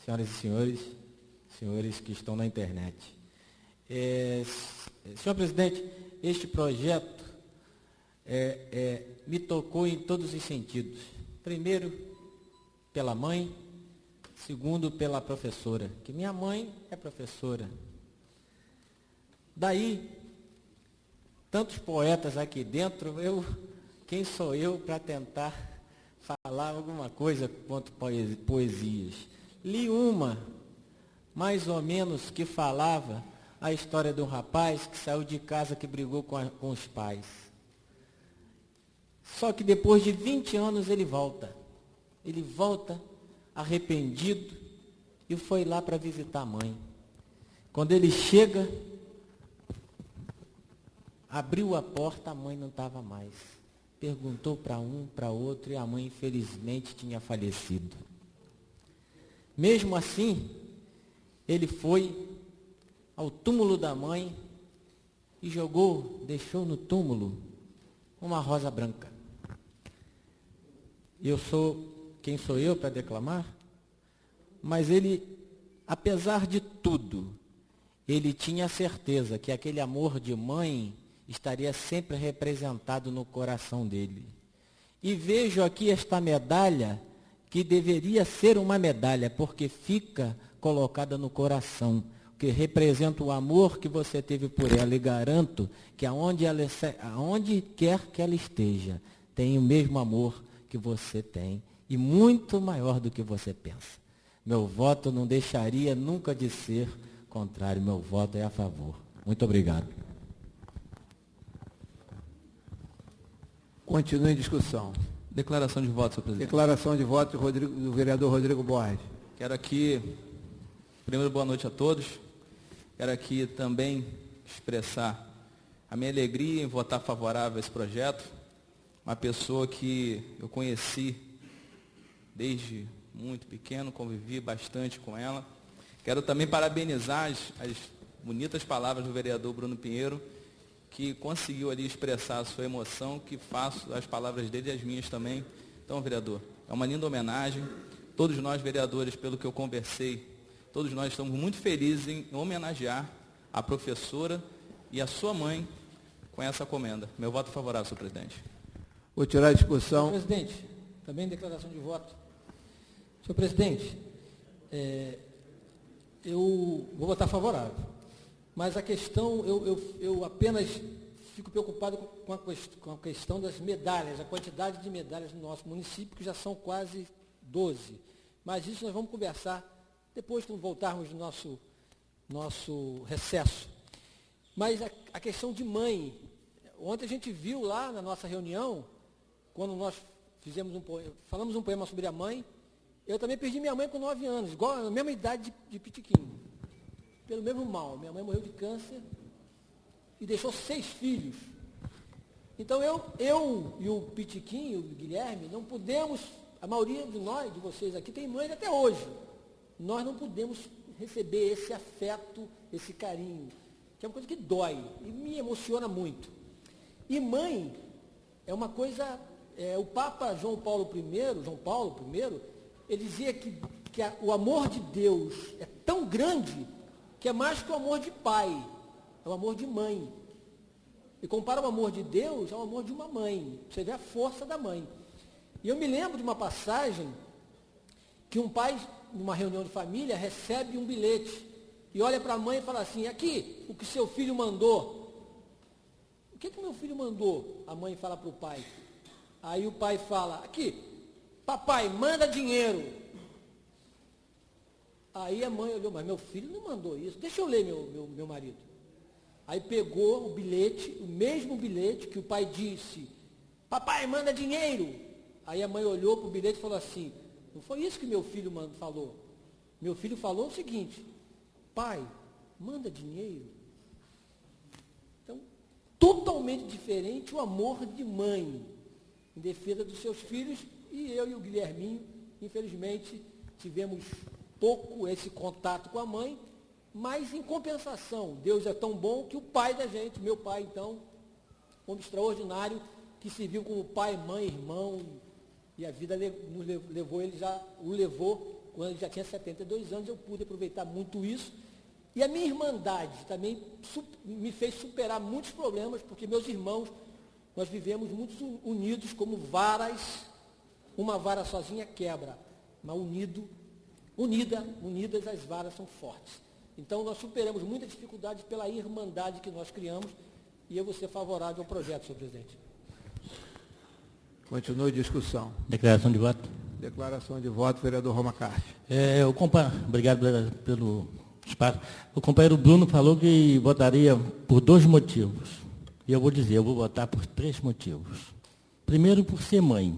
senhoras e senhores que estão na internet. Senhor presidente, este projeto me tocou em todos os sentidos. Primeiro, pela mãe. Segundo, pela professora, que minha mãe é professora. Daí, tantos poetas aqui dentro, quem sou eu para tentar falar alguma coisa quanto poesias? Li uma, mais ou menos, que falava a história de um rapaz que saiu de casa, que brigou com os pais. Só que depois de 20 anos ele volta. Ele volta arrependido, e foi lá para visitar a mãe. Quando ele chega, abriu a porta, a mãe não estava mais. Perguntou para um, para outro, e a mãe infelizmente tinha falecido. Mesmo assim, ele foi ao túmulo da mãe e deixou no túmulo uma rosa branca. Quem sou eu para declamar? Mas ele, apesar de tudo, ele tinha certeza que aquele amor de mãe estaria sempre representado no coração dele. E vejo aqui esta medalha, que deveria ser uma medalha, porque fica colocada no coração, que representa o amor que você teve por ela, e garanto que aonde quer que ela esteja, tem o mesmo amor que você tem, e muito maior do que você pensa. Meu voto não deixaria nunca de ser contrário, meu voto é a favor. Muito obrigado. Continue em discussão. Declaração de voto, senhor presidente. Declaração de voto do vereador Rodrigo Borges. Quero aqui, primeiro, boa noite a todos. Quero aqui também expressar a minha alegria em votar favorável a esse projeto. Uma pessoa que eu conheci desde muito pequeno, convivi bastante com ela. Quero também parabenizar as bonitas palavras do vereador Bruno Pinheiro, que conseguiu ali expressar a sua emoção, que faço as palavras dele e as minhas também. Então, vereador, é uma linda homenagem. Todos nós, vereadores, pelo que eu conversei, todos nós estamos muito felizes em homenagear a professora e a sua mãe com essa comenda. Meu voto é favorável, senhor presidente. Vou tirar a discussão. Senhor presidente, também declaração de voto. Senhor presidente, eu vou votar favorável, mas a questão, eu apenas fico preocupado com a questão das medalhas, a quantidade de medalhas no nosso município, que já são quase 12. Mas isso nós vamos conversar depois, quando voltarmos do nosso recesso. Mas a questão de mãe, ontem a gente viu lá na nossa reunião, quando nós falamos um poema sobre a mãe. Eu também perdi minha mãe com 9 anos, igual a mesma idade de Pitiquim, pelo mesmo mal. Minha mãe morreu de câncer e deixou 6 filhos. Então eu e o Pitiquinho, o Guilherme, não pudemos, a maioria de nós, de vocês aqui, tem mães até hoje. Nós não pudemos receber esse afeto, esse carinho, que é uma coisa que dói e me emociona muito. E mãe é uma coisa, o Papa João Paulo I, ele dizia que o amor de Deus é tão grande que é mais que o amor de pai, é o amor de mãe. E compara o amor de Deus ao amor de uma mãe. Você vê a força da mãe. E eu me lembro de uma passagem que um pai, numa reunião de família, recebe um bilhete e olha para a mãe e fala assim, aqui, o que seu filho mandou. O que meu filho mandou? A mãe fala para o pai. Aí o pai fala, aqui, papai, manda dinheiro. Aí a mãe olhou, mas meu filho não mandou isso. Deixa eu ler, meu marido. Aí pegou o bilhete, o mesmo bilhete que o pai disse, papai, manda dinheiro. Aí a mãe olhou para o bilhete e falou assim, não foi isso que meu filho falou. Meu filho falou o seguinte, pai, manda dinheiro. Então, totalmente diferente o amor de mãe em defesa dos seus filhos. E eu e o Guilherminho, infelizmente, tivemos pouco esse contato com a mãe, mas em compensação, Deus é tão bom que o pai da gente, meu pai então, homem extraordinário, que se viu como pai, mãe, irmão, e a vida o levou quando ele já tinha 72 anos, eu pude aproveitar muito isso. E a minha irmandade também me fez superar muitos problemas, porque meus irmãos, nós vivemos muito unidos como varas, uma vara sozinha quebra, mas unidas as varas são fortes. Então, nós superamos muitas dificuldades pela irmandade que nós criamos e eu vou ser favorável ao projeto, senhor presidente. Continua a discussão. Declaração de voto. Declaração de voto, vereador Roma Carte. Obrigado pelo espaço. O companheiro Bruno falou que votaria por 2 motivos. E eu vou dizer, eu vou votar por 3 motivos. Primeiro, por ser mãe.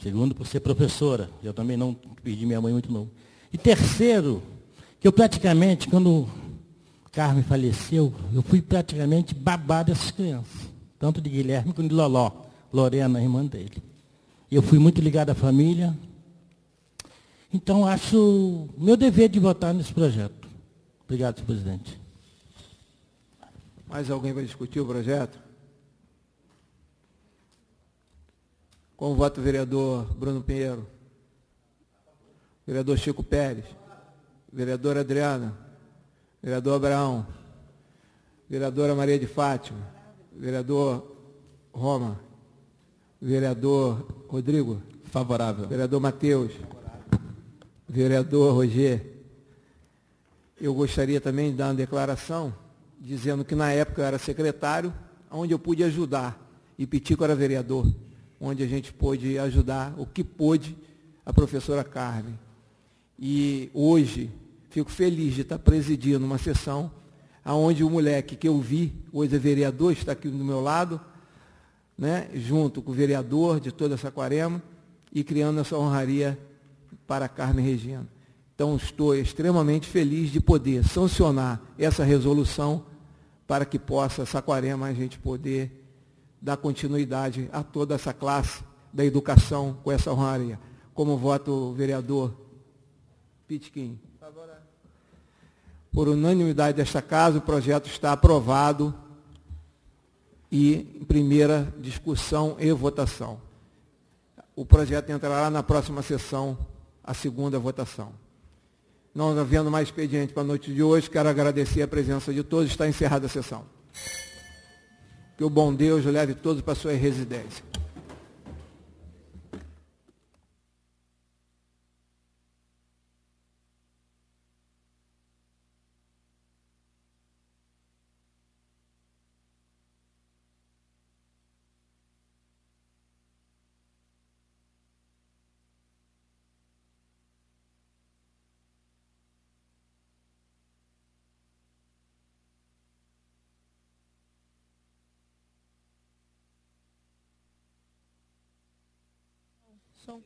Segundo, por ser professora. Eu também não perdi minha mãe muito novo. E terceiro, que eu praticamente, quando Carmen faleceu, eu fui praticamente babá dessas crianças. Tanto de Guilherme quanto de Lorena, a irmã dele. E eu fui muito ligado à família. Então, acho meu dever de votar nesse projeto. Obrigado, senhor presidente. Mais alguém vai discutir o projeto? Com o voto, vereador Bruno Pinheiro. Vereador Chico Pérez. Vereadora Adriana, vereador Abraão, vereadora Maria de Fátima, vereador Roma, vereador Rodrigo. Favorável. Vereador Matheus, vereador Roger. Eu gostaria também de dar uma declaração, dizendo que na época eu era secretário, onde eu pude ajudar, e Pitico era vereador, onde a gente pôde ajudar o que pôde a professora Carmen. E hoje, fico feliz de estar presidindo uma sessão onde o moleque que eu vi, hoje é vereador, está aqui do meu lado, né, junto com o vereador de toda Saquarema, e criando essa honraria para a Carmen Regina. Então, estou extremamente feliz de poder sancionar essa resolução para que possa, Saquarema, a gente poder dar continuidade a toda essa classe da educação com essa honraria. Como voto o vereador Pitiquim. Favorável. Por unanimidade desta casa, o projeto está aprovado e em primeira discussão e votação. O projeto entrará na próxima sessão, a segunda votação. Não havendo mais expediente para a noite de hoje, quero agradecer a presença de todos. Está encerrada a sessão. Que o bom Deus leve todos para a sua residência. Som.